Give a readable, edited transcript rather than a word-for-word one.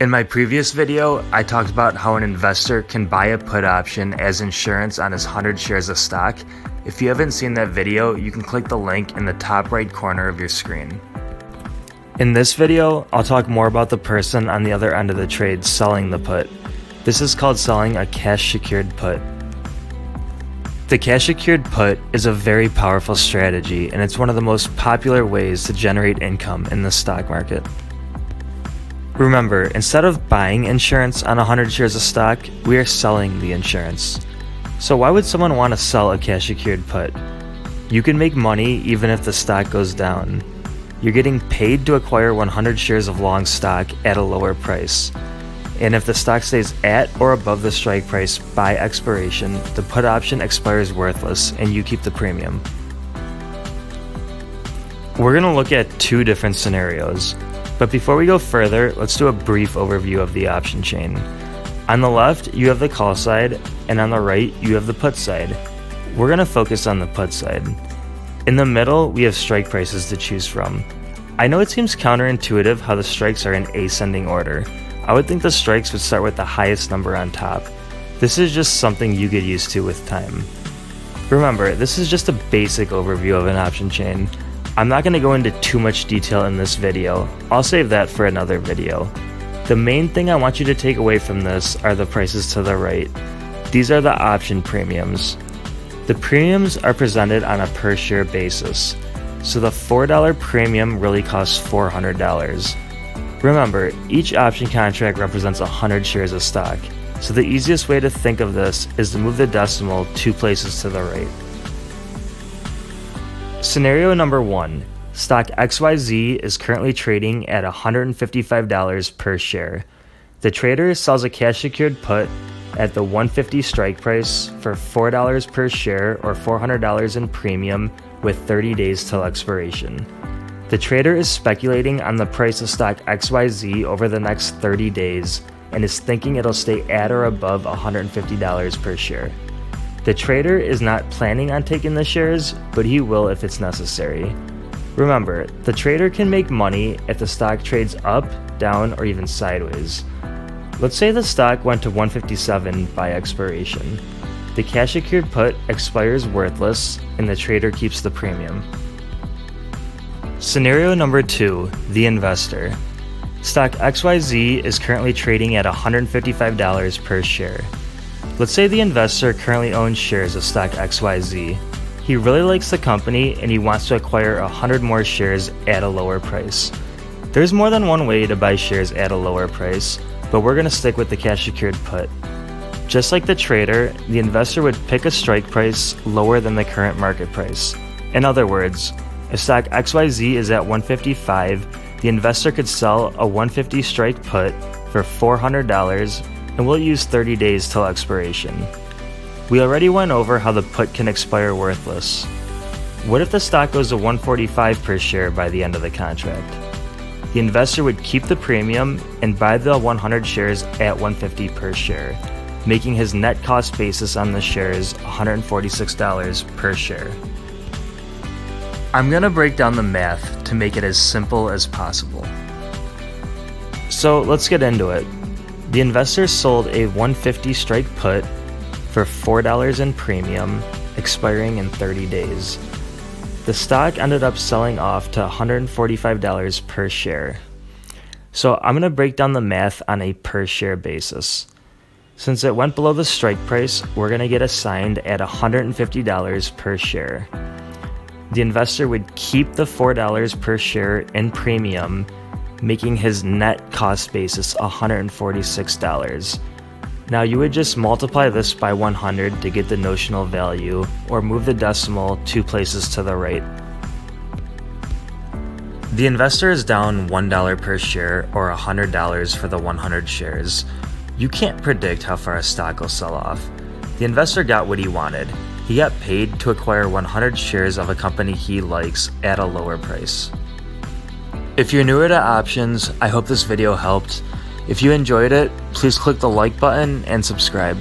In my previous video, I talked about how an investor can buy a put option as insurance on his 100 shares of stock. If you haven't seen that video, you can click the link in the top right corner of your screen. In this video, I'll talk more about the person on the other end of the trade selling the put. This is called selling a cash secured put. The cash secured put is a very powerful strategy, and it's one of the most popular ways to generate income in the stock market. Remember, instead of buying insurance on 100 shares of stock, we are selling the insurance. So why would someone want to sell a cash secured put? You can make money even if the stock goes down. You're getting paid to acquire 100 shares of long stock at a lower price. And if the stock stays at or above the strike price by expiration, the put option expires worthless and you keep the premium. We're going to look at two different scenarios. But before we go further, let's do a brief overview of the option chain. On the left, you have the call side, and on the right, you have the put side. We're going to focus on the put side. In the middle, we have strike prices to choose from. I know it seems counterintuitive how the strikes are in ascending order. I would think the strikes would start with the highest number on top. This is just something you get used to with time. Remember, this is just a basic overview of an option chain. I'm not going to go into too much detail in this video. I'll save that for another video. The main thing I want you to take away from this are the prices to the right. These are the option premiums. The premiums are presented on a per share basis. So the $4 premium really costs $400. Remember, each option contract represents 100 shares of stock. So the easiest way to think of this is to move the decimal 2 places to the right. Scenario number 1. Stock XYZ is currently trading at $155 per share. The trader sells a cash secured put at the 150 strike price for $4 per share or $400 in premium with 30 days till expiration. The trader is speculating on the price of stock XYZ over the next 30 days and is thinking it'll stay at or above $150 per share. The trader is not planning on taking the shares, but he will if it's necessary. Remember, the trader can make money if the stock trades up, down, or even sideways. Let's say the stock went to 157 by expiration. The cash secured put expires worthless, and the trader keeps the premium. Scenario number 2, the investor. Stock XYZ is currently trading at $155 per share. Let's say the investor currently owns shares of stock XYZ. He really likes the company and he wants to acquire 100 more shares at a lower price. There's more than one way to buy shares at a lower price, but we're going to stick with the cash secured put. Just like the trader, the investor would pick a strike price lower than the current market price. In other words, if stock XYZ is at 155, the investor could sell a 150 strike put for $400 and we'll use 30 days till expiration. We already went over how the put can expire worthless. What if the stock goes to 145 per share by the end of the contract? The investor would keep the premium and buy the 100 shares at 150 per share, making his net cost basis on the shares $146 per share. I'm going to break down the math to make it as simple as possible. So let's get into it. The investor sold a 150 strike put for $4 in premium, expiring in 30 days. The stock ended up selling off to $145 per share. So I'm going to break down the math on a per share basis. Since it went below the strike price, we're going to get assigned at $150 per share. The investor would keep the $4 per share in premium, making his net cost basis $146. Now you would just multiply this by 100 to get the notional value, or move the decimal 2 places to the right. The investor is down $1 per share or $100 for the 100 shares. You can't predict how far a stock will sell off. The investor got what he wanted. He got paid to acquire 100 shares of a company he likes at a lower price. If you're newer to options, I hope this video helped. If you enjoyed it, please click the like button and subscribe.